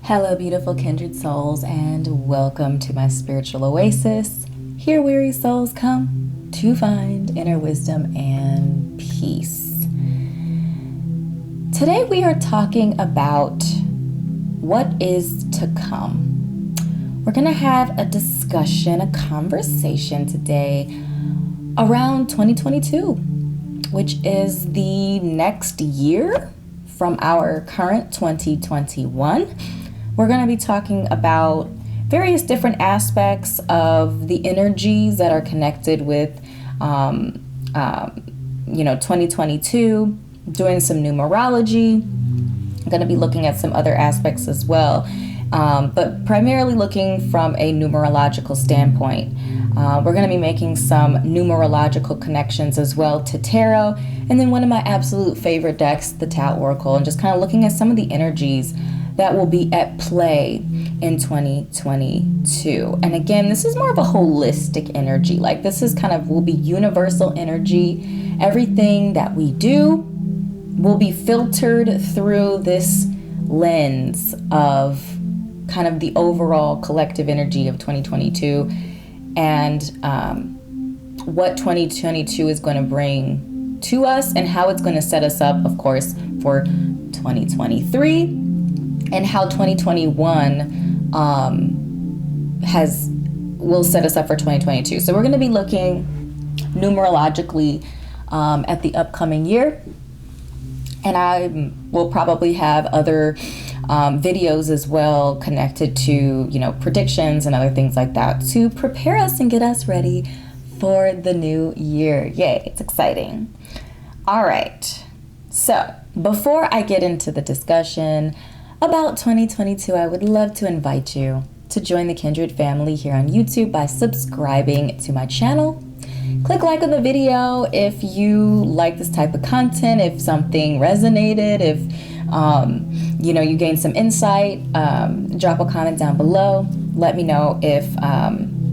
Hello, beautiful kindred souls, and welcome to my spiritual oasis. Here, weary souls come to find inner wisdom and peace. Today, we are talking about what is to come. We're going to have a discussion, a conversation today around 2022, which is the next year from our current 2021. We're going to be talking about various different aspects of the energies that are connected with, 2022, doing some numerology. I'm going to be looking at some other aspects as well, but primarily looking from a numerological standpoint. We're going to be making some numerological connections as well to tarot, and then one of my absolute favorite decks, the Tao Oracle, and just kind of looking at some of the energies that will be at play in 2022. And again, this is more of a holistic energy. Like, this is will be universal energy. Everything that we do will be filtered through this lens of kind of the overall collective energy of 2022 and what 2022 is going to bring to us and how it's going to set us up, of course, for 2023. And how 2021 will set us up for 2022. So we're going to be looking numerologically at the upcoming year. And I will probably have other videos as well connected to, predictions and other things like that to prepare us and get us ready for the new year. Yay, it's exciting. All right. So before I get into the discussion about 2022, I would love to invite you to join the Kindred family here on YouTube by subscribing to my channel. Click like on the video if you like this type of content, if something resonated, if you gained some insight. Drop a comment down below. Let me know if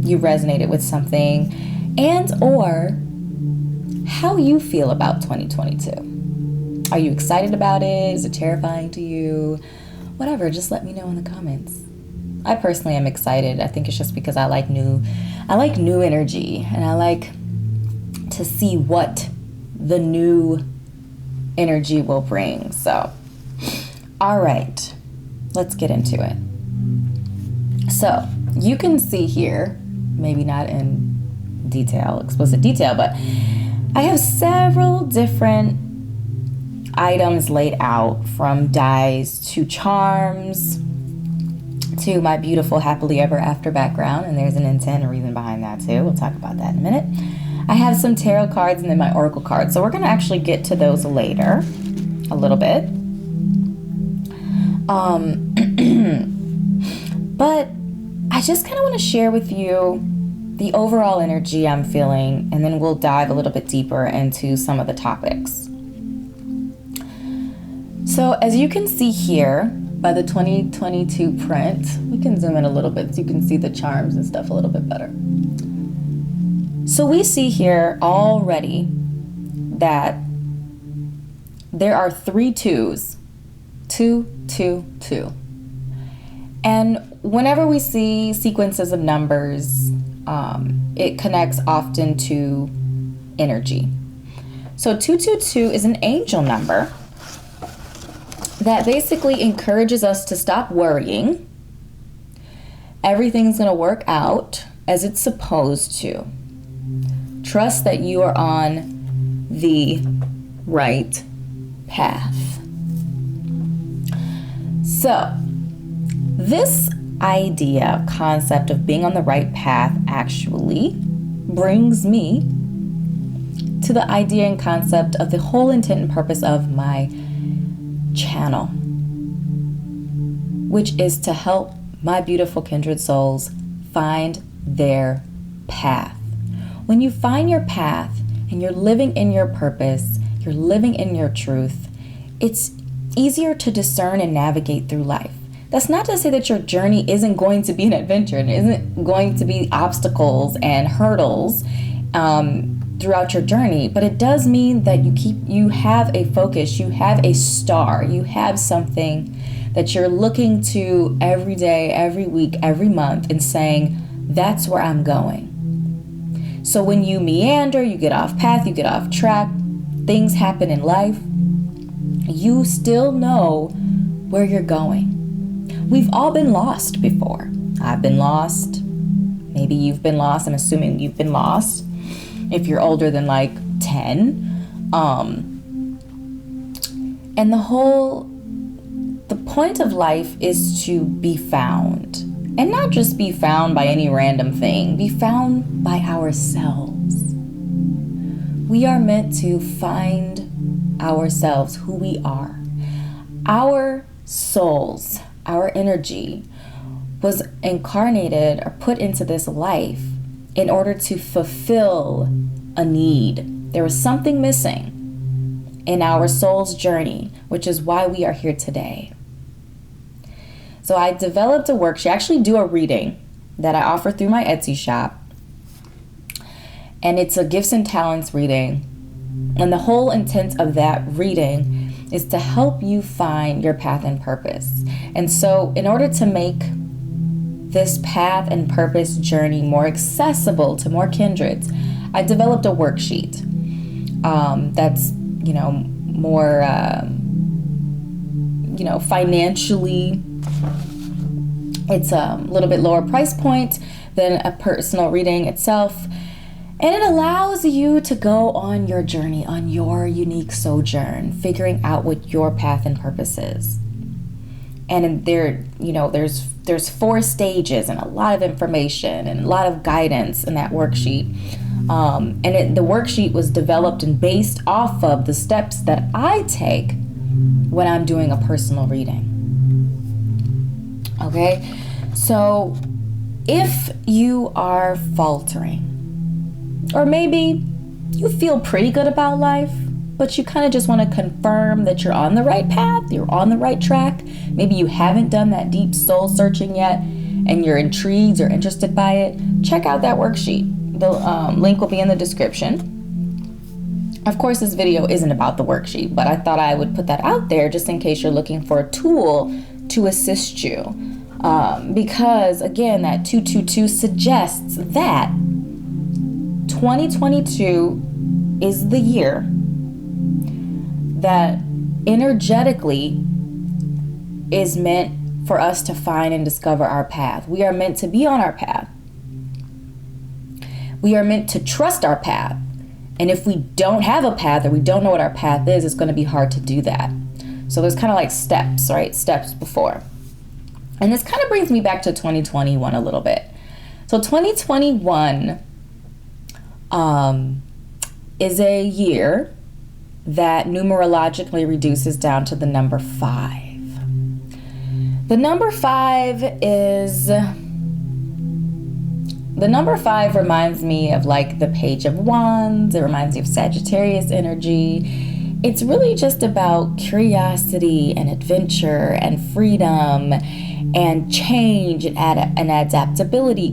you resonated with something and or how you feel about 2022. Are you excited about it? Is it terrifying to you? Whatever, just let me know in the comments. I personally am excited. I think it's just because I like new energy, and I like to see what the new energy will bring. So, all right, let's get into it. So, you can see here, maybe not in explicit detail, but I have several different items laid out, from dies to charms to my beautiful happily ever after background, and there's an intent and reason behind that too. We'll talk about that in a minute. I have some tarot cards and then my oracle cards, so we're going to actually get to those later a little bit. But I just kind of want to share with you the overall energy I'm feeling, and then we'll dive a little bit deeper into some of the topics. So as you can see here by the 2022 print, we can zoom in a little bit so you can see the charms and stuff a little bit better. So we see here already that there are 3 2s, 2, 2, 2. And whenever we see sequences of numbers, it connects often to energy. So 222 is an angel number that basically encourages us to stop worrying. Everything's going to work out as it's supposed to. Trust that you are on the right path. So, this concept of being on the right path actually brings me to the idea and concept of the whole intent and purpose of my channel, which is to help my beautiful kindred souls find their path. When you find your path and you're living in your purpose, you're living in your truth, it's easier to discern and navigate through life. That's not to say that your journey isn't going to be an adventure and isn't going to be obstacles and hurdles throughout your journey, but it does mean that you have a focus, you have a star, you have something that you're looking to every day, every week, every month, and saying, that's where I'm going. So when you meander, you get off path, you get off track, things happen in life, you still know where you're going. We've all been lost before. I've been lost. Maybe you've been lost. I'm assuming you've been lost if you're older than like 10. And the point of life is to be found. And not just be found by any random thing. Be found by ourselves. We are meant to find ourselves, who we are. Our souls, our energy was incarnated or put into this life in order to fulfill a need. There was something missing in our soul's journey, which is why we are here today. So I developed a worksheet. I actually do a reading that I offer through my Etsy shop. And it's a gifts and talents reading. And the whole intent of that reading is to help you find your path and purpose. And so in order to make this path and purpose journey more accessible to more kindreds, I developed a worksheet that's, more, financially, it's a little bit lower price point than a personal reading itself. And it allows you to go on your journey, on your unique sojourn, figuring out what your path and purpose is. And there's 4 stages and a lot of information and a lot of guidance in that worksheet. The worksheet was developed and based off of the steps that I take when I'm doing a personal reading. Okay, so if you are faltering, or maybe you feel pretty good about life, but you kind of just want to confirm that you're on the right path, you're on the right track. Maybe you haven't done that deep soul searching yet, and you're intrigued or interested by it, check out that worksheet. The link will be in the description. Of course, this video isn't about the worksheet, but I thought I would put that out there just in case you're looking for a tool to assist you. Because, again, that 222 suggests that 2022 is the year that energetically is meant for us to find and discover our path. We are meant to be on our path. We are meant to trust our path. And if we don't have a path, or we don't know what our path is, it's going to be hard to do that. So there's kind of like steps, right? Steps before. And this kind of brings me back to 2021 a little bit. So 2021 is a year that numerologically reduces down to the number 5. The number 5 reminds me of like the Page of Wands. It reminds me of Sagittarius energy. It's really just about curiosity and adventure and freedom and change and adaptability.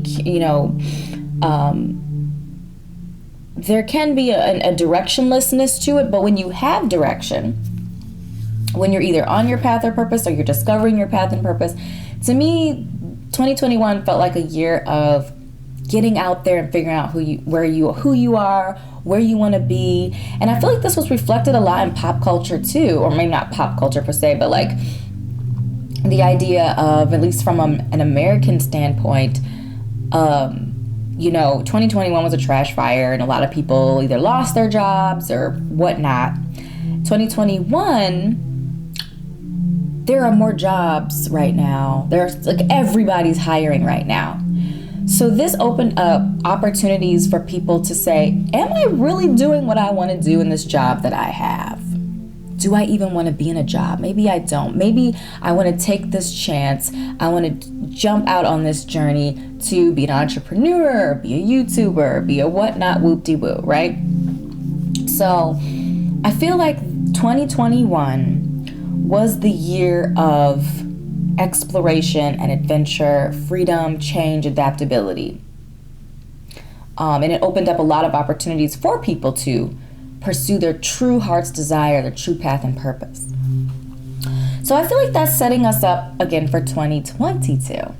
There can be a directionlessness to it, but when you have direction, when you're either on your path or purpose, or you're discovering your path and purpose, to me, 2021 felt like a year of getting out there and figuring out who you are, where you want to be. And I feel like this was reflected a lot in pop culture too, or maybe not pop culture per se, but like the idea of, at least from an American standpoint, 2021 was a trash fire, and a lot of people either lost their jobs or whatnot. 2021, there are more jobs right now. There's like everybody's hiring right now. So this opened up opportunities for people to say, am I really doing what I want to do in this job that I have? Do I even want to be in a job? Maybe I don't. Maybe I want to take this chance. I want to jump out on this journey to be an entrepreneur, be a YouTuber, be a whatnot, whoop-de-woo, right? So I feel like 2021 was the year of exploration and adventure, freedom, change, adaptability. And it opened up a lot of opportunities for people to pursue their true heart's desire, their true path and purpose. So I feel like that's setting us up again for 2022.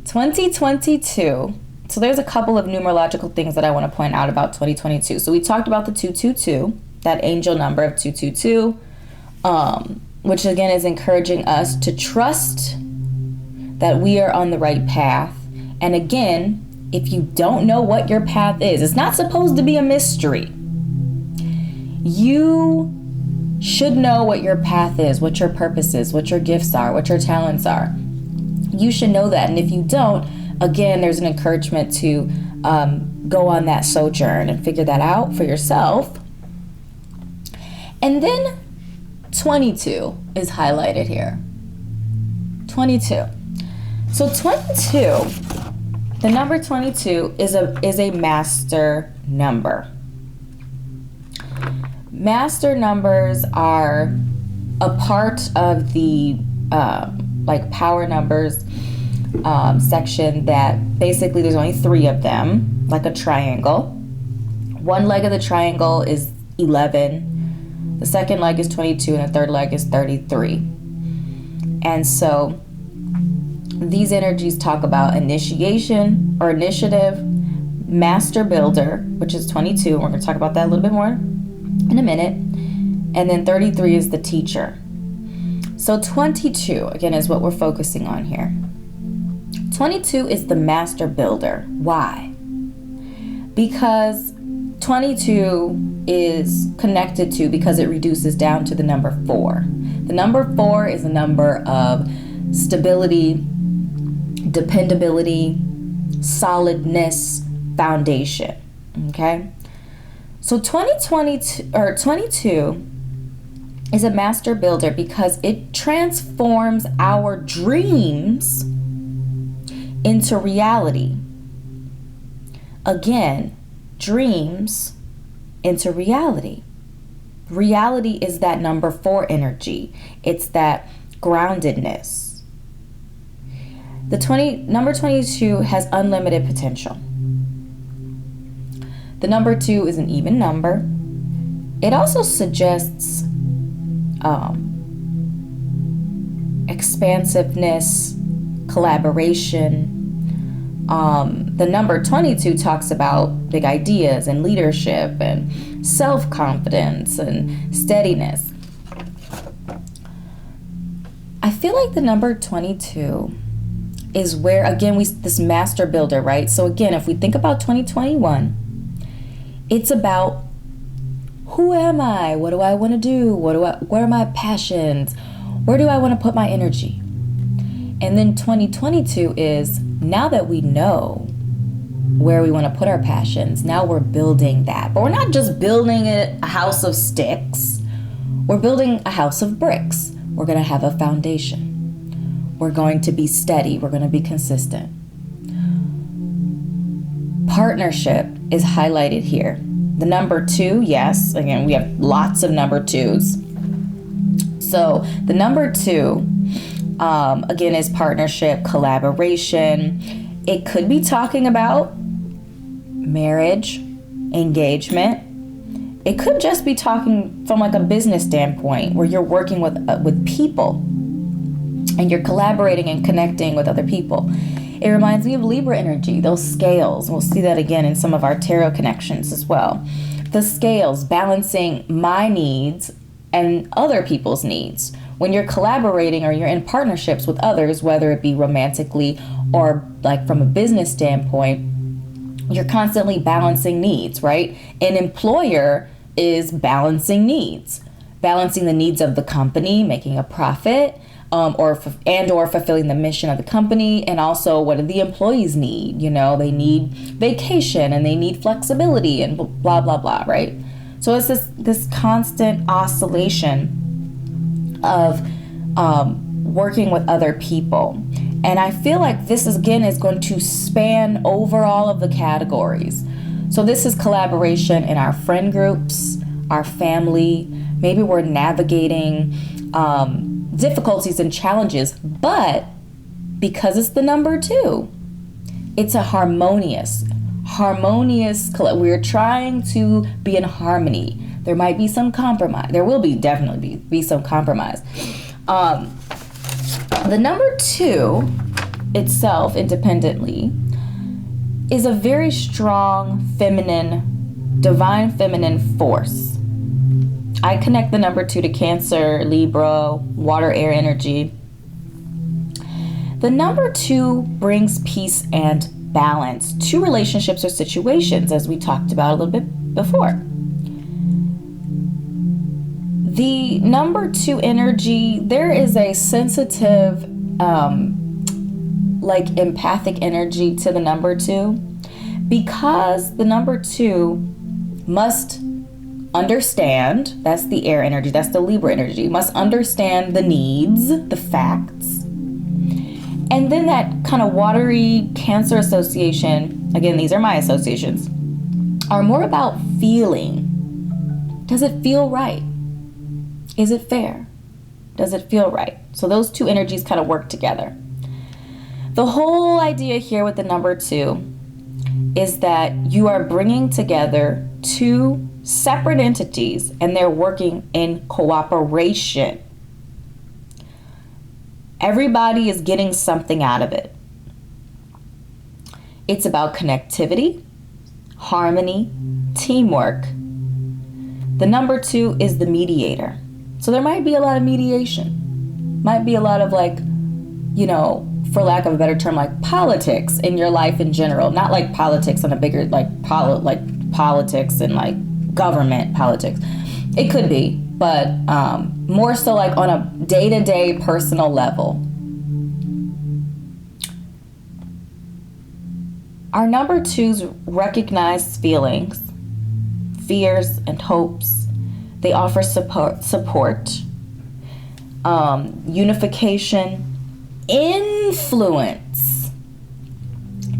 2022. So there's a couple of numerological things that I want to point out about 2022. So we talked about the 222, that angel number of 222, which again is encouraging us to trust that we are on the right path. And again, if you don't know what your path is, it's not supposed to be a mystery. You should know what your path is, what your purpose is, what your gifts are, what your talents are. You should know that. And if you don't, again, there's an encouragement to go on that sojourn and figure that out for yourself. And then 22 is highlighted here. 22. So 22, the number 22 is a master number. Master numbers are a part of the power numbers section that basically there's only 3 of them, like a triangle. One leg of the triangle is 11, the second leg is 22, and the third leg is 33. And so these energies talk about initiation or initiative, master builder, which is 22, and we're going to talk about that a little bit more in a minute. And then 33 is the teacher. So 22, again, is what we're focusing on here. 22 is the master builder. Why? Because 22 is connected to, because it reduces down to the number 4. The number 4 is a number of stability, dependability, solidness, foundation. Okay? So 22 is a master builder because it transforms our dreams into reality. Again, dreams into reality. Reality is that number 4 energy. It's that groundedness. Number 22 has unlimited potential. The number 2 is an even number. It also suggests expansiveness, collaboration. The number 22 talks about big ideas and leadership and self-confidence and steadiness. I feel like the number 22 is where, again, this master builder, right? So again, if we think about 2021, it's about, who am I? What do I want to do? What are my passions? Where do I want to put my energy? And then 2022 is, now that we know where we want to put our passions, now we're building that. But we're not just building a house of sticks. We're building a house of bricks. We're going to have a foundation. We're going to be steady. We're going to be consistent. Partnership is highlighted here. The number 2, yes. Again, we have lots of number 2s. So the number 2, again, is partnership, collaboration. It could be talking about marriage, engagement. It could just be talking from like a business standpoint, where you're working with people and you're collaborating and connecting with other people. It reminds me of Libra energy, those scales. We'll see that again in some of our tarot connections as well. The scales, balancing my needs and other people's needs. When you're collaborating or you're in partnerships with others, whether it be romantically or like from a business standpoint, you're constantly balancing needs, right? An employer is balancing needs, balancing the needs of the company, making a profit, or fulfilling the mission of the company, and also what do the employees need? You know, they need vacation and they need flexibility and blah blah blah, right? So it's this constant oscillation of working with other people, and I feel like this is going to span over all of the categories. So this is collaboration in our friend groups, our family. Maybe we're navigating difficulties and challenges, but because it's the number 2, it's a harmonious, harmonious, we're trying to be in harmony. There might be some compromise. There will definitely be some compromise. The number 2 itself, independently, is a very strong feminine, divine feminine force. I connect the number 2 to Cancer, Libra, water, air energy. The number 2 brings peace and balance to relationships or situations, as we talked about a little bit before. The number 2 energy, there is a sensitive, empathic energy to the number 2, because the number 2 must understand, that's the air energy, that's the Libra energy, must understand the needs, the facts. And then that kind of watery Cancer association, again, these are my associations, are more about feeling. Does it feel right? Is it fair? Does it feel right? So those 2 energies kind of work together. The whole idea here with the number 2 is that you are bringing together 2 separate entities, and they're working in cooperation. Everybody is getting something out of it. It's about connectivity, harmony, teamwork. The number 2 is the mediator. So there might be a lot of mediation. Might be a lot of for lack of a better term, like politics in your life in general. Not like politics on a bigger, politics and like government politics. It could be, but more so like on a day-to-day personal level. Our number 2s recognize feelings, fears, and hopes. They offer support, unification, influence.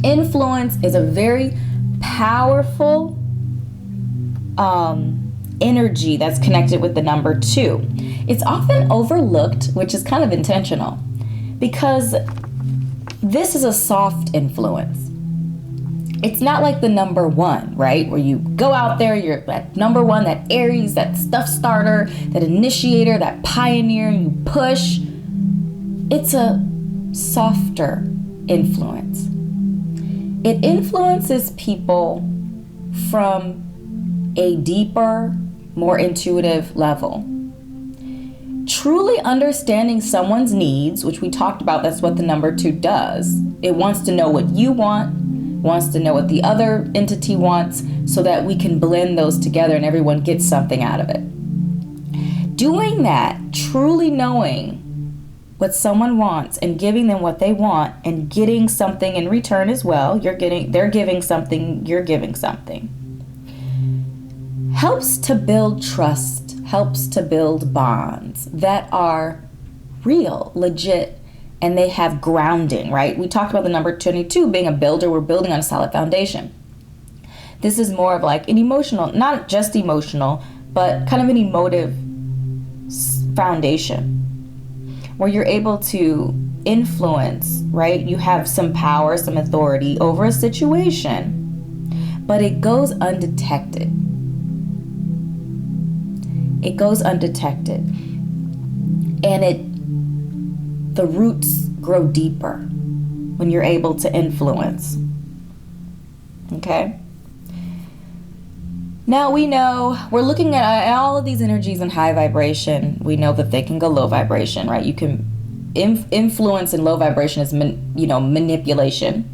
Influence is a very powerful energy that's connected with the number 2. It's often overlooked, which is kind of intentional, because this is a soft influence. It's not like the number 1, right? Where you go out there, you're that number 1, that Aries, that stuff starter, that initiator, that pioneer, and you push. It's a softer influence. It influences people from a deeper, more intuitive level. Truly understanding someone's needs, which we talked about, that's what the number 2 does. It wants to know what you want, wants to know what the other entity wants, so that we can blend those together and everyone gets something out of it. Doing that, truly knowing what someone wants and giving them what they want and getting something in return as well, they're giving something, you're giving something, helps to build trust, helps to build bonds that are real, legit, and they have grounding, right? We talked about the number 22 being a builder. We're building on a solid foundation. This is more of like an emotional, not just emotional, but kind of an emotive foundation where you're able to influence, right? You have some power, some authority over a situation, but it goes undetected. It goes undetected. And the roots grow deeper when you're able to influence. Okay? Now we know, we're looking at all of these energies in high vibration. We know that they can go low vibration, right? You can influence in low vibration is manipulation.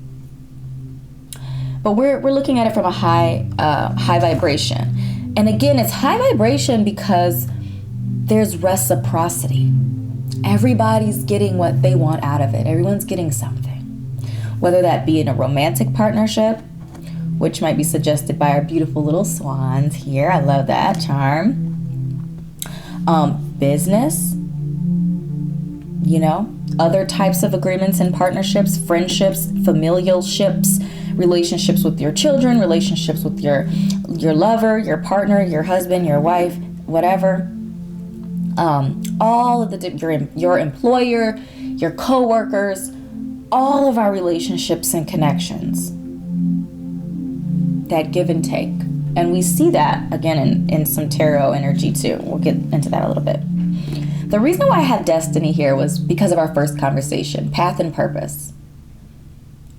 But we're looking at it from a high vibration. And again, it's high vibration because there's reciprocity. Everybody's getting what they want out of it. Everyone's getting something. Whether that be in a romantic partnership, which might be suggested by our beautiful little swans here. I love that charm. Business, other types of agreements and partnerships, friendships, familialships, relationships with your children, relationships with your lover, your partner, your husband, your wife, whatever. All of your employer, your co-workers, all of our relationships and connections. that give and take. And we see that again in some tarot energy too. We'll get into that a little bit. The reason why I had destiny here was because of our first conversation, path and purpose.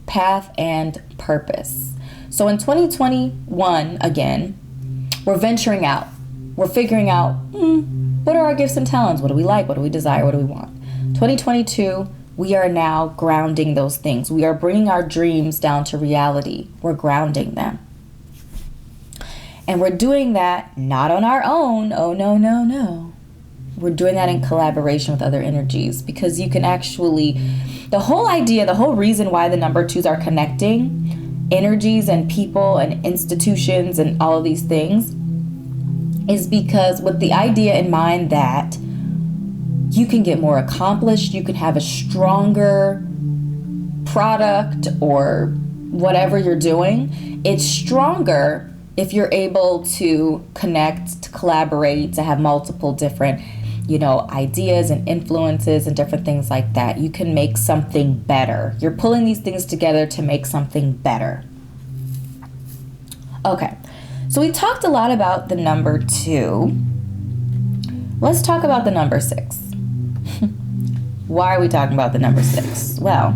Path and purpose. So in 2021, again, we're venturing out. We're figuring out, what are our gifts and talents? What do we like? What do we desire? What do we want? 2022, we are now grounding those things. We are bringing our dreams down to reality. We're grounding them. And we're doing that not on our own. Oh, no, no, no. We're doing that in collaboration with other energies, because you can actually, the whole idea, the whole reason why the number 2s are connecting energies and people and institutions and all of these things is because with the idea in mind that you can get more accomplished, you can have a stronger product or whatever you're doing. It's stronger if you're able to connect, to collaborate, to have multiple different, ideas and influences and different things like that. You can make something better. You're pulling these things together to make something better. Okay, so we talked a lot about the number 2. Let's talk about the number 6. Why are we talking about the number 6? Well,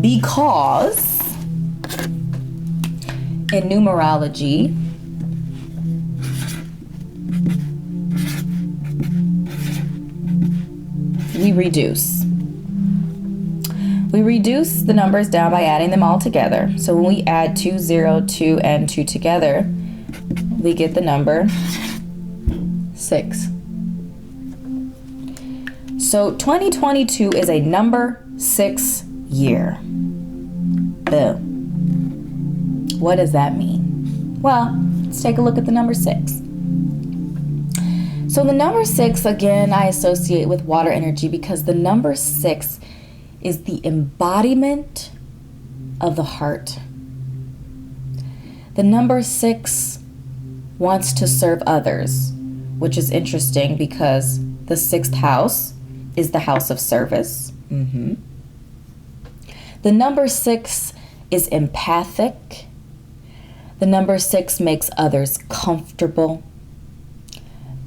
because in numerology, we reduce. We reduce the numbers down by adding them all together. So when we add 2, 0, 2, and 2 together, we get the number 6. So 2022 is a number 6 year. Boom. What does that mean? Well, let's take a look at the number 6. So the number 6, again, I associate with water energy because the number 6 is the embodiment of the heart. The number 6 wants to serve others, which is interesting because the 6th house is the house of service. The number 6 is empathic. The number 6 makes others comfortable,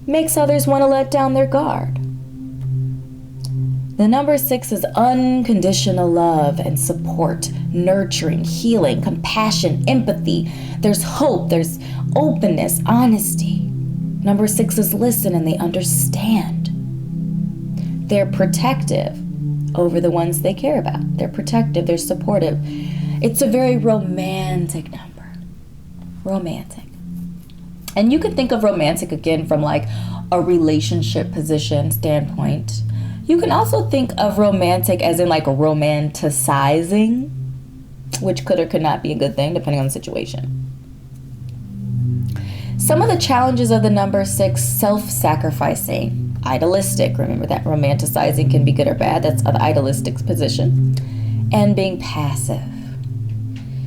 makes others want to let down their guard. The number 6 is unconditional love and support, nurturing, healing, compassion, empathy. There's hope, there's openness, honesty. Number 6 listen and they understand. They're protective over the ones they care about. They're protective, they're supportive. It's a very romantic number. Romantic. And you can think of romantic again from like a relationship position standpoint. You can also think of romantic as in like romanticizing, which could or could not be a good thing depending on the situation. Some of the challenges of the number 6, self-sacrificing, idealistic. Remember that romanticizing can be good or bad. That's the idealistic position. And being passive.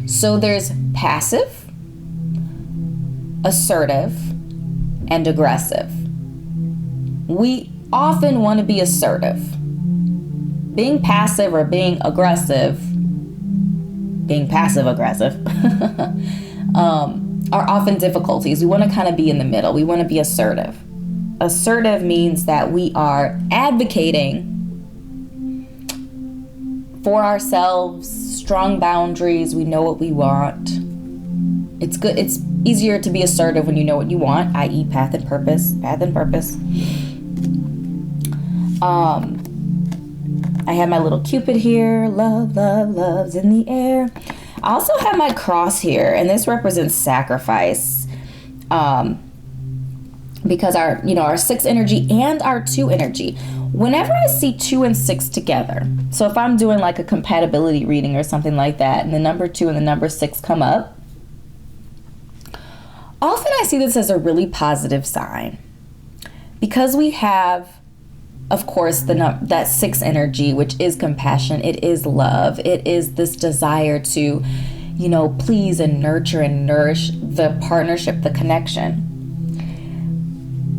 So there's passive, assertive, and aggressive. We often want to be assertive. Being passive or being aggressive, being passive-aggressive, are often difficulties. We want to kind of be in the middle. We want to be assertive. Assertive means that we are advocating for ourselves, strong boundaries. We know what we want. It's good. It's easier to be assertive when you know what you want, i.e. path and purpose. Path and purpose. I have my little Cupid here. Love, love, love's in the air. I also have my cross here, and this represents sacrifice. Because our 6 energy and our 2 energy. Whenever I see 2 and 6 together, so if I'm doing like a compatibility reading or something like that, and the number 2 and the number 6 come up, often I see this as a really positive sign. Because we have, of course, that 6 energy, which is compassion, it is love, it is this desire to, please and nurture and nourish the partnership, the connection.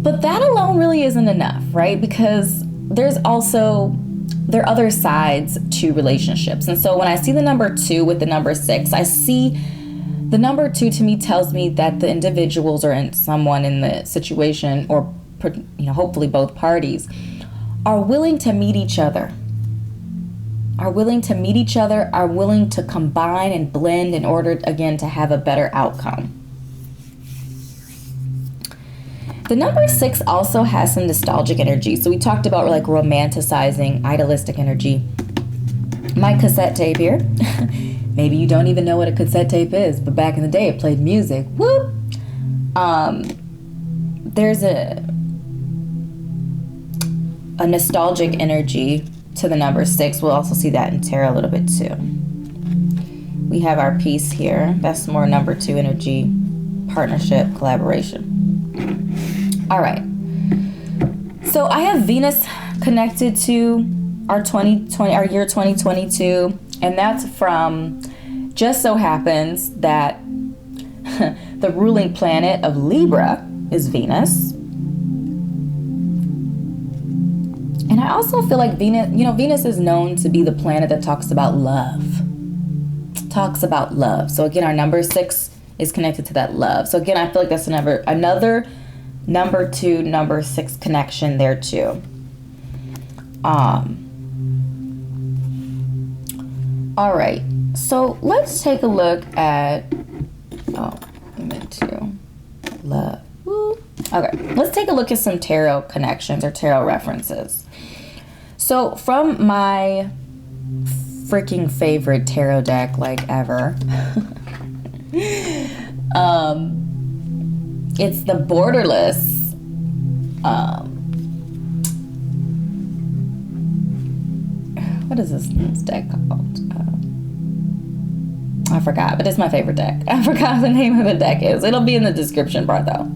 But that alone really isn't enough, right? Because there's also there are other sides to relationships. And so when I see the number 2 with the number 6, I see the number 2 to me tells me that the individuals or someone in the situation, or hopefully both parties, are willing to meet each other. Are willing to combine and blend in order, again, to have a better outcome. The number 6 also has some nostalgic energy. So we talked about like romanticizing, idealistic energy. My cassette tape here. Maybe you don't even know what a cassette tape is, but back in the day it played music. Woo! There's a nostalgic energy to the number 6. We'll also see that in tarot a little bit too. We have our piece here. That's more number 2 energy, partnership, collaboration. All right. So I have Venus connected to our year 2022, and that's from, just so happens that the ruling planet of Libra is Venus. And I also feel like Venus is known to be the planet that talks about love. So again, our number 6 is connected to that love. So again, I feel like that's another number 2, number 6 connection there too. All right. So let's take a look at, love. Woo. Okay, let's take a look at some tarot connections or tarot references. So from my freaking favorite tarot deck like ever, it's the Borderless what is this deck called? I forgot, but it's my favorite deck. I forgot the name of the deck is. It'll be in the description bar though.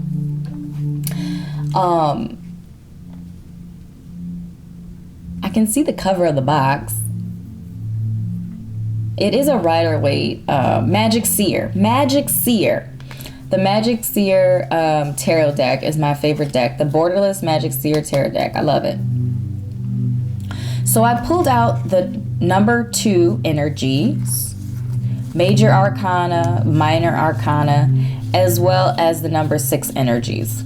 I can see the cover of the box. It is a Rider-Waite MagicSeer. The MagicSeer tarot deck is my favorite deck. The Borderless MagicSeer tarot deck. I love it. So I pulled out the number 2 energies, major arcana, minor arcana, as well as the number 6 energies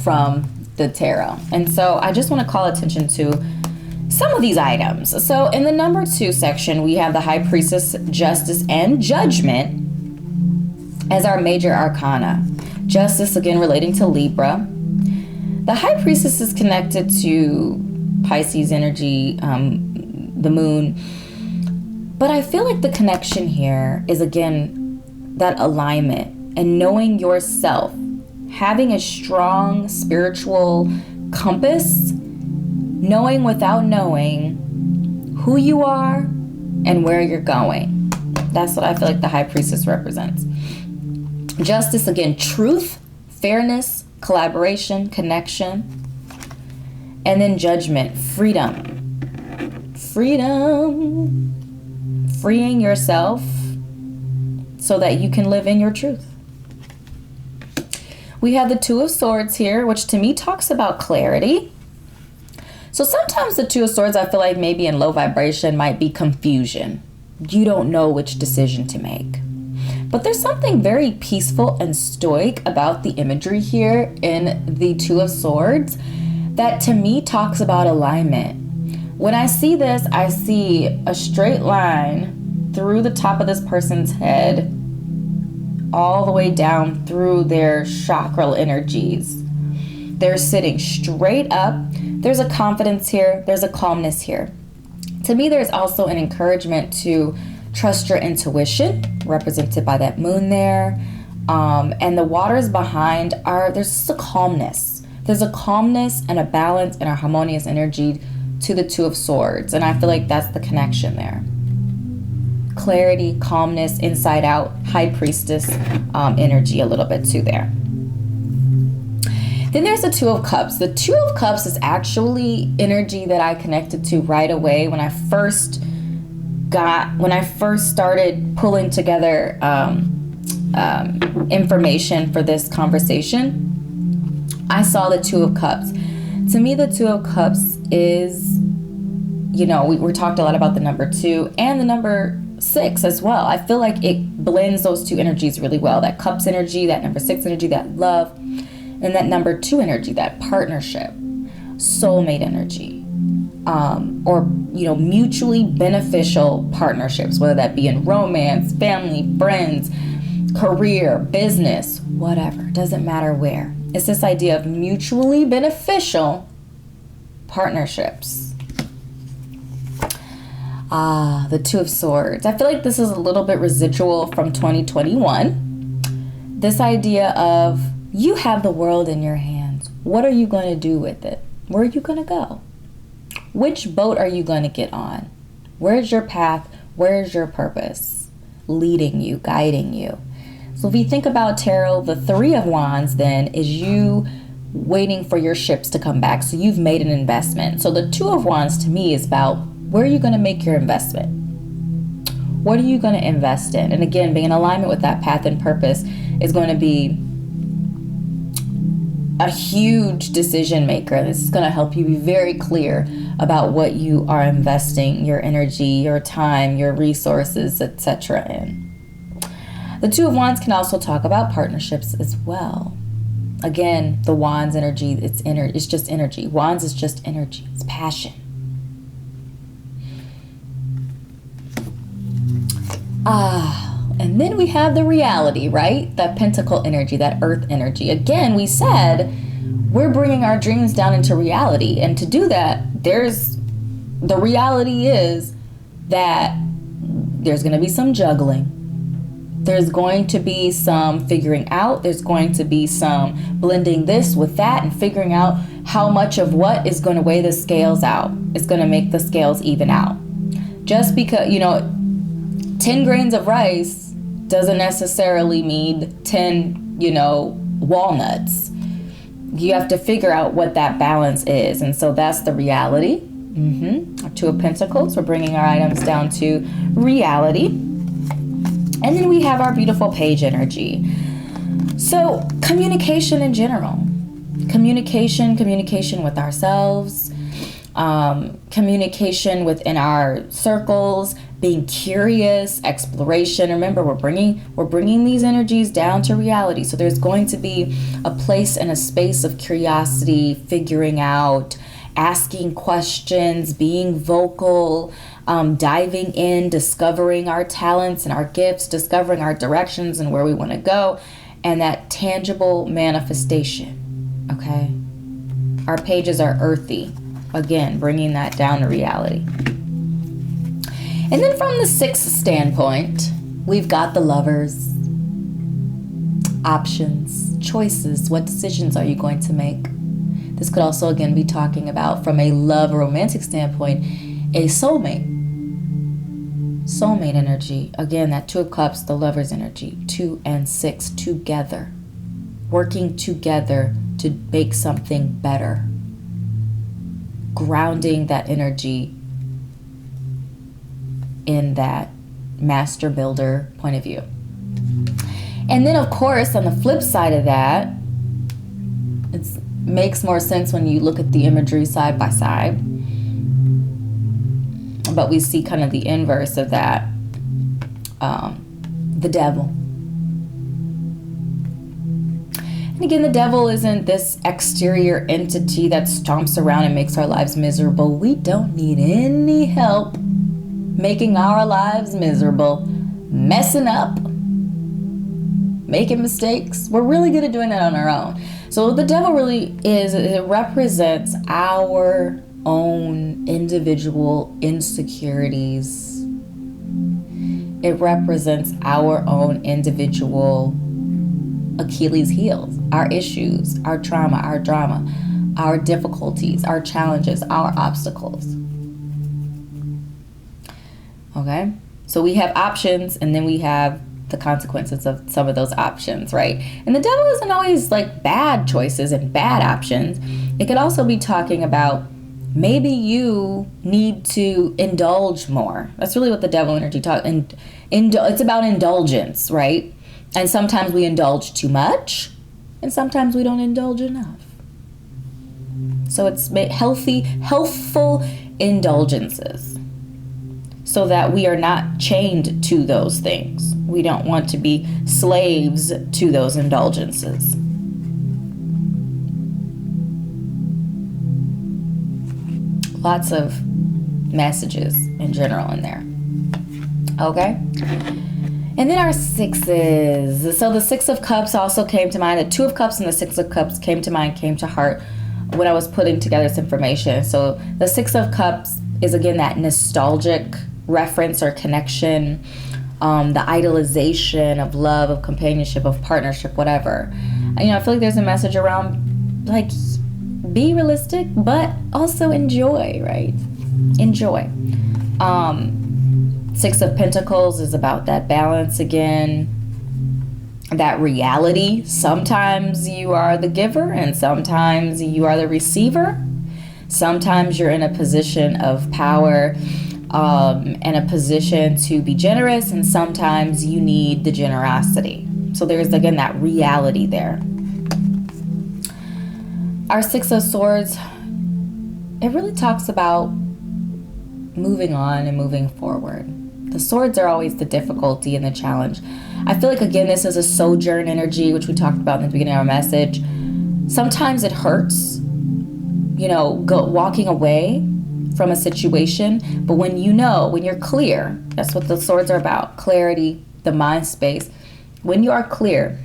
from the tarot. And so I just want to call attention to some of these items. So in the number 2 section, we have the High Priestess, Justice, and Judgment as our major arcana. Justice, again, relating to Libra. The High Priestess is connected to Pisces energy, the moon. But I feel like the connection here is, again, that alignment and knowing yourself, having a strong spiritual compass, knowing without knowing who you are and where you're going. That's what I feel like the High Priestess represents. Justice, again, truth, fairness, collaboration, connection. And then Judgment, freedom. Freeing yourself so that you can live in your truth. We have the Two of Swords here, which to me talks about clarity. So sometimes the Two of Swords, I feel like maybe in low vibration, might be confusion. You don't know which decision to make. But there's something very peaceful and stoic about the imagery here in the Two of Swords that to me talks about alignment. When I see this, I see a straight line through the top of this person's head, all the way down through their chakral energies. They're sitting straight up. There's a confidence here. There's a calmness here. To me, there's also an encouragement to trust your intuition, represented by that moon there. And the waters behind there's just a calmness. There's a calmness and a balance and a harmonious energy to the Two of Swords. And I feel like that's the connection there. Clarity, calmness, inside out, High Priestess energy a little bit too there. Then there's the Two of Cups. The Two of Cups is actually energy that I connected to right away when I first started pulling together information for this conversation. I saw the Two of Cups. To me, the Two of Cups is we talked a lot about the number 2 and the number 6 as well. I feel like it blends those two energies really well. That cups energy, that number 6 energy, that love, and that number 2 energy, that partnership, soulmate energy, or mutually beneficial partnerships, whether that be in romance, family, friends, career, business, whatever. Doesn't matter where. It's this idea of mutually beneficial partnerships. The 2 of Swords. I feel like this is a little bit residual from 2021. This idea of you have the world in your hands. What are you going to do with it? Where are you going to go? Which boat are you going to get on? Where's your path? Where's your purpose? Leading you, guiding you. So if you think about tarot, the 3 of Wands then is you waiting for your ships to come back. So you've made an investment. So the 2 of Wands to me is about where are you going to make your investment? What are you going to invest in? And again, being in alignment with that path and purpose is going to be a huge decision maker. This is going to help you be very clear about what you are investing your energy, your time, your resources, etc. in. The 2 of Wands can also talk about partnerships as well. Again, the Wands energy, it's just energy. Wands is just energy. It's passion. And then we have the reality, right? That pentacle energy, that earth energy. Again, we said we're bringing our dreams down into reality. And to do that, the reality is that there's going to be some juggling. There's going to be some figuring out. There's going to be some blending this with that and figuring out how much of what is going to weigh the scales out. It's going to make the scales even out. Just because, 10 grains of rice doesn't necessarily mean 10, walnuts. You have to figure out what that balance is. And so that's the reality. Our 2 of Pentacles. We're bringing our items down to reality. And then we have our beautiful Page energy. So communication in general. Communication with ourselves. Communication within our circles. Being curious, exploration. Remember, we're bringing these energies down to reality. So there's going to be a place and a space of curiosity, figuring out, asking questions, being vocal, diving in, discovering our talents and our gifts, discovering our directions and where we want to go, and that tangible manifestation. Okay, our pages are earthy. Again, bringing that down to reality. And then from the 6th standpoint, we've got the Lovers. Options, choices. What decisions are you going to make? This could also, again, be talking about, from a love or romantic standpoint, a soulmate. Soulmate energy. Again, that 2 of Cups, the Lovers energy. 2 and 6 together. Working together to make something better. Grounding that energy in that master builder point of view. And then, of course, on the flip side of that, it makes more sense when you look at the imagery side by side. But we see kind of the inverse of that, the Devil. And again, the Devil isn't this exterior entity that stomps around and makes our lives miserable. We don't need any help making our lives miserable, messing up, making mistakes. We're really good at doing that on our own. So the Devil really it represents our own individual insecurities. It represents our own individual Achilles heels, our issues, our trauma, our drama, our difficulties, our challenges, our obstacles. Okay, so we have options, and then we have the consequences of some of those options, right? And the Devil isn't always like bad choices and bad options. It could also be talking about maybe you need to indulge more. That's really what the Devil energy talks. And it's about indulgence, right? And sometimes we indulge too much, and sometimes we don't indulge enough. So it's healthful indulgences, so that we are not chained to those things. We don't want to be slaves to those indulgences. Lots of messages in general in there. Okay? And then our sixes. So the Six of Cups also came to mind. The Two of Cups and the Six of Cups came to mind, came to heart when I was putting together this information. So the Six of Cups is, again, that nostalgic reference or connection, the idolization of love, of companionship, of partnership, whatever. I feel like there's a message around, like, be realistic, but also enjoy, right? Enjoy. Six of Pentacles is about that balance again, that reality. Sometimes you are the giver and sometimes you are the receiver. Sometimes you're in a position of power and a position to be generous, and sometimes you need the generosity. So there's, again, that reality there. Our Six of Swords, it really talks about moving on and moving forward. The swords are always the difficulty and the challenge. I feel like, again, this is a sojourn energy, which we talked about in the beginning of our message. Sometimes it hurts, walking away from a situation. But when you're clear, that's what the swords are about, clarity, the mind space. When you are clear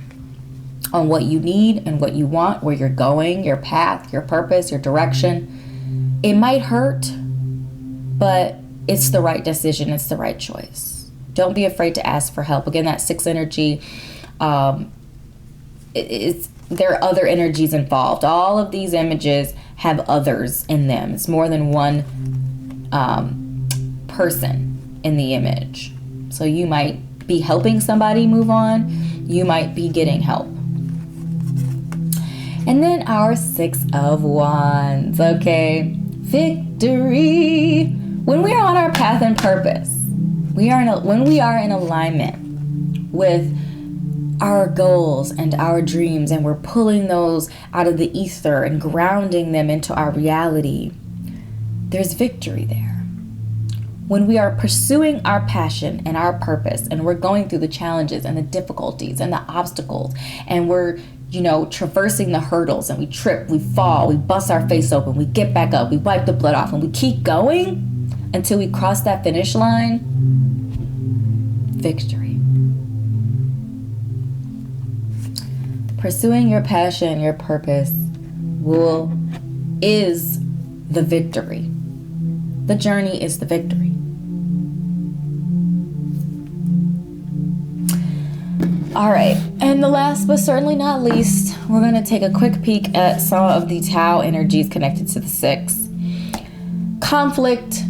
on what you need and what you want, where you're going, your path, your purpose, your direction, it might hurt, but it's the right decision. It's the right choice. Don't be afraid to ask for help. Again, that six energy, there are other energies involved. All of these images have others in them. It's more than one person in the image. So you might be helping somebody move on. You might be getting help. And then our Six of Wands. Okay, victory. When we are on our path and purpose, when we are in alignment with our goals and our dreams, and we're pulling those out of the ether and grounding them into our reality, there's victory there. When we are pursuing our passion and our purpose, and we're going through the challenges and the difficulties and the obstacles, and we're traversing the hurdles, and we trip, we fall, we bust our face open, we get back up, we wipe the blood off, and we keep going until we cross that finish line, victory. Pursuing your passion, your purpose is the victory. The journey is the victory. All right, and the last but certainly not least, we're going to take a quick peek at some of the Tao energies connected to the six. Conflict.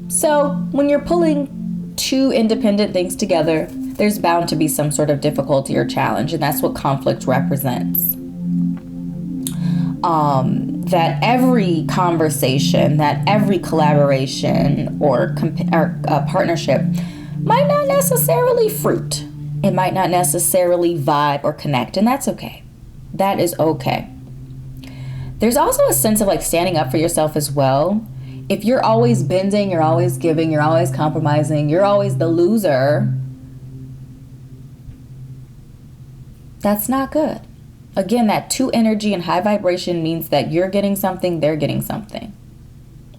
So when you're pulling two independent things together, there's bound to be some sort of difficulty or challenge, and that's what conflict represents. That every conversation, that every collaboration or partnership might not necessarily fruit. It might not necessarily vibe or connect, and that's okay. That is okay. There's also a sense of like standing up for yourself as well. If you're always bending, you're always giving, you're always compromising, you're always the loser, that's not good. Again, that two energy and high vibration means that you're getting something, they're getting something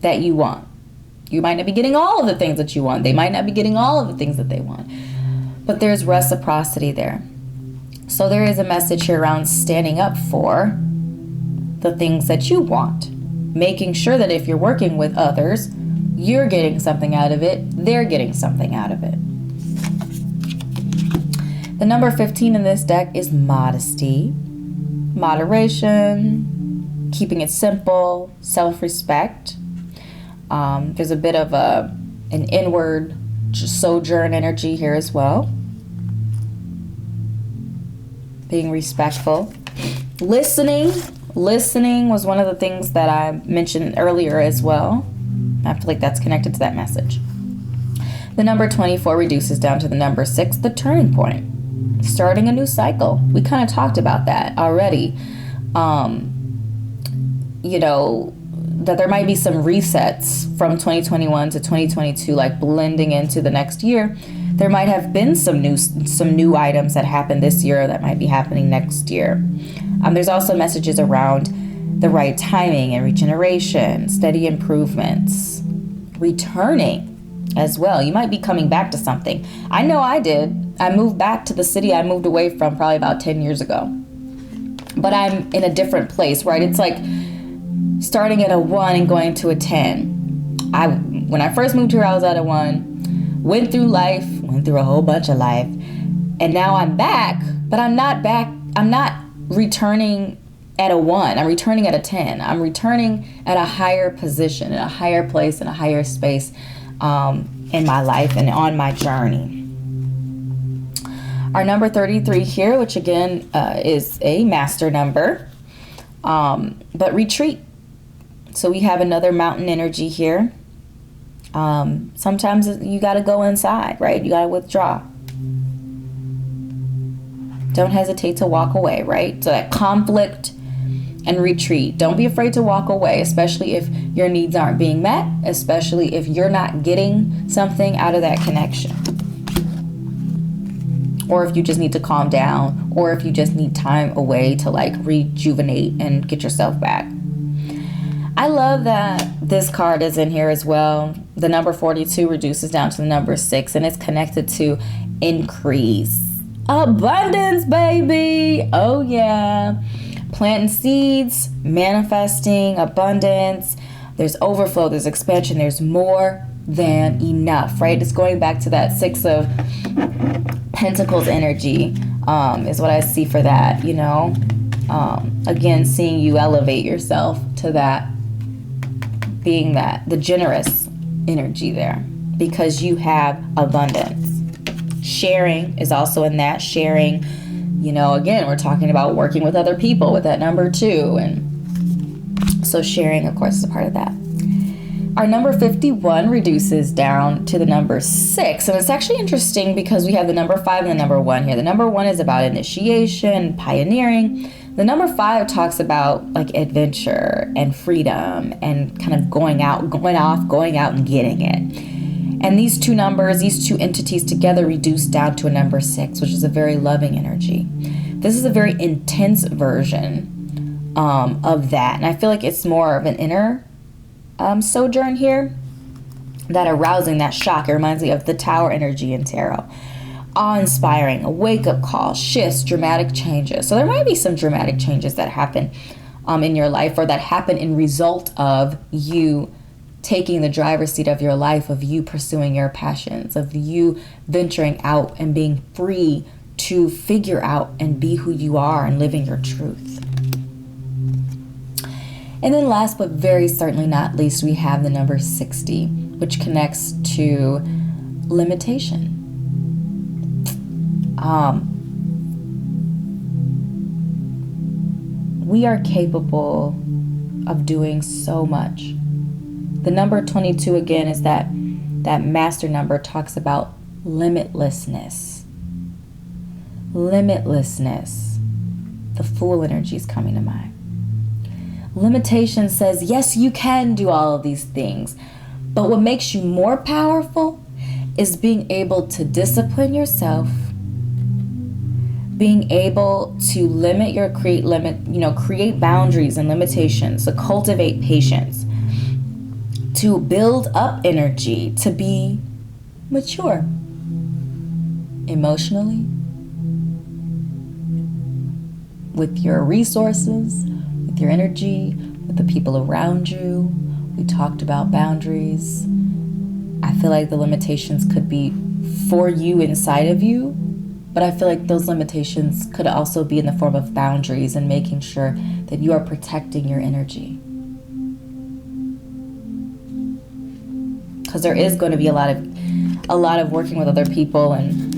that you want. You might not be getting all of the things that you want. They might not be getting all of the things that they want. But there's reciprocity there. So there is a message here around standing up for the things that you want. Making sure that if you're working with others, you're getting something out of it, they're getting something out of it. The number 15 in this deck is modesty, moderation, keeping it simple, self-respect. There's a bit of an inward sojourn energy here as well. Being respectful. Listening was one of the things that I mentioned earlier as well. I feel like that's connected to that message. The number 24 reduces down to the number 6, the turning point. Starting a new cycle. We kind of that there might be some resets from 2021 to 2022, like blending into the next year. There might have been some new items that happened this year that might be happening next year. There's also messages around the right timing and regeneration, steady improvements, returning as well. You might be coming back to something. I know I did. I moved back to the city I moved away from probably about 10 years ago. But I'm in a different place, right? It's like starting at a 1 and going to a 10. When I first moved here, I was at a 1. Went through life, went through a whole bunch of life. And now I'm back, but I'm not back. I'm not returning at a 1. I'm returning at a 10. I'm returning at a higher position, in a higher place, in a higher space in my life and on my journey. Our number 33 here, which again is a master number, but retreat. So we have another mountain energy here. Sometimes you got to go inside, right? You got to withdraw. Don't hesitate to walk away, right? So that conflict and retreat. Don't be afraid to walk away, especially if your needs aren't being met, especially if you're not getting something out of that connection. Or if you just need to calm down, or if you just need time away to like rejuvenate and get yourself back. I love that this card is in here as well. The number 42 reduces down to the number 6, and it's connected to increase. Abundance, baby. Oh yeah. Planting seeds, manifesting abundance. There's overflow, there's expansion, there's more than enough, right? It's going back to that 6 of Pentacles energy is what I see for that, you know. Again, seeing you elevate yourself to that, being that, the generous energy there, because you have abundance. Sharing is also in that. Sharing, you know, again, we're talking about working with other people with that number 2. And so sharing, of course, is a part of that. Our number 51 reduces down to the number 6. And it's actually interesting because we have the number 5 and the number 1 here. The number 1 is about initiation, pioneering. The number 5 talks about like adventure and freedom and kind of going out and getting it. And these two numbers, these two entities together reduce down to a number 6, which is a very loving energy. This is a very intense version of that. And I feel like it's more of an inner sojourn here, that arousing, that shock. It reminds me of the Tower energy in tarot. Awe-inspiring, a wake-up call, shifts, dramatic changes. So there might be some dramatic changes that happen in your life, or that happen in result of you taking the driver's seat of your life, of you pursuing your passions, of you venturing out and being free to figure out and be who you are and living your truth. And then last but very certainly not least, we have the number 60, which connects to limitation. We are capable of doing so much. The number 22 again is that master number, talks about limitlessness. Limitlessness. The Fool energy is coming to mind. Limitation says, yes, you can do all of these things, but what makes you more powerful is being able to discipline yourself, being able to create boundaries and limitations, to cultivate patience, to build up energy, to be mature emotionally, with your resources, with your energy, with the people around you. We talked about boundaries. I feel like the limitations could be for you, inside of you, but I feel like those limitations could also be in the form of boundaries and making sure that you are protecting your energy. Because there is going to be a lot of working with other people, and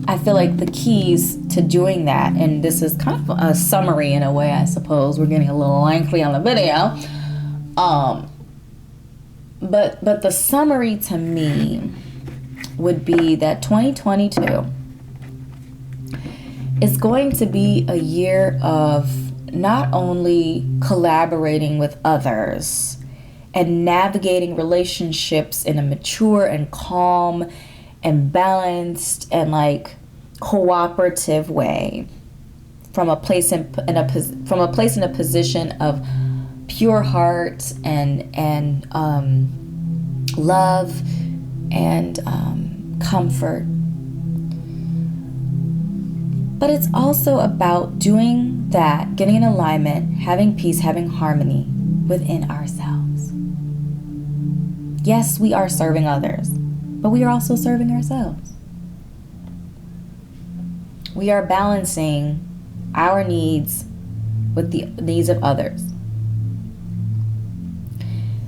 I feel like the keys to doing that, and this is kind of a summary in a way, I suppose. We're getting a little lengthy on the video. But the summary to me would be that 2022 is going to be a year of not only collaborating with others and navigating relationships in a mature and calm and balanced and like cooperative way, from a place in a position of pure heart and love and comfort. But it's also about doing that, getting in alignment, having peace, having harmony within ourselves. Yes, we are serving others, but we are also serving ourselves. We are balancing our needs with the needs of others.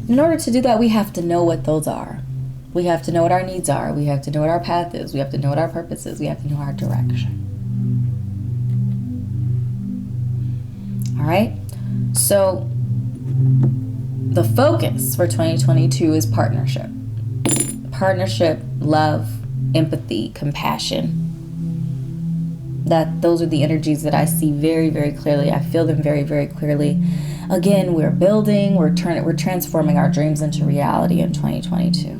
In order to do that, we have to know what those are. We have to know what our needs are. We have to know what our path is. We have to know what our purpose is. We have to know our direction. All right? So the focus for 2022 is partnership. Partnership, love, empathy, compassion. Those are the energies that I see very, very clearly. I feel them very, very clearly. Again, we're building, we're transforming our dreams into reality in 2022.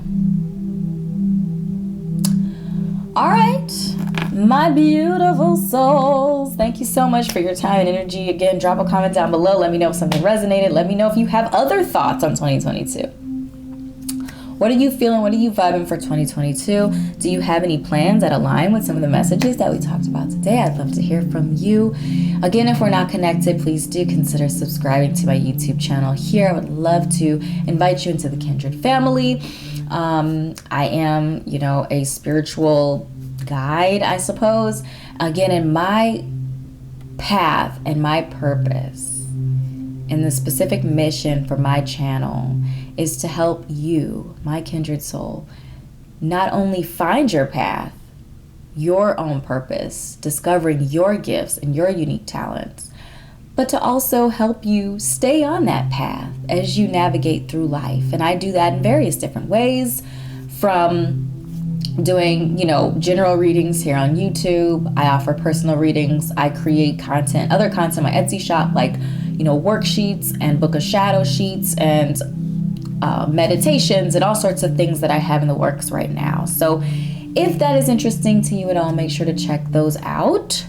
All right, my beautiful souls, thank you so much for your time and energy. Again, drop a comment down below. Let me know if something resonated. Let me know if you have other thoughts on 2022. What are you feeling? What are you vibing for 2022? Do you have any plans that align with some of the messages that we talked about today? I'd love to hear from you. Again, if we're not connected, please do consider subscribing to my YouTube channel here. I would love to invite you into the Kindred family. I am, a spiritual guide, I suppose. Again, in my path and my purpose and the specific mission for my channel is to help you, my kindred soul, not only find your path, your own purpose, discovering your gifts and your unique talents, but to also help you stay on that path as you navigate through life. And I do that in various different ways, from doing, general readings here on YouTube. I offer personal readings. I create other content on my Etsy shop, like, worksheets and book of shadow sheets and meditations and all sorts of things that I have in the works right now. So if that is interesting to you at all, make sure to check those out.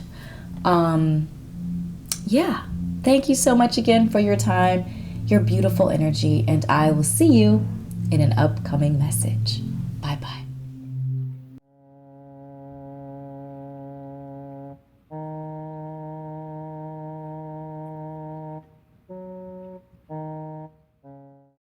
Thank you so much again for your time, your beautiful energy, and I will see you in an upcoming message. Bye-bye.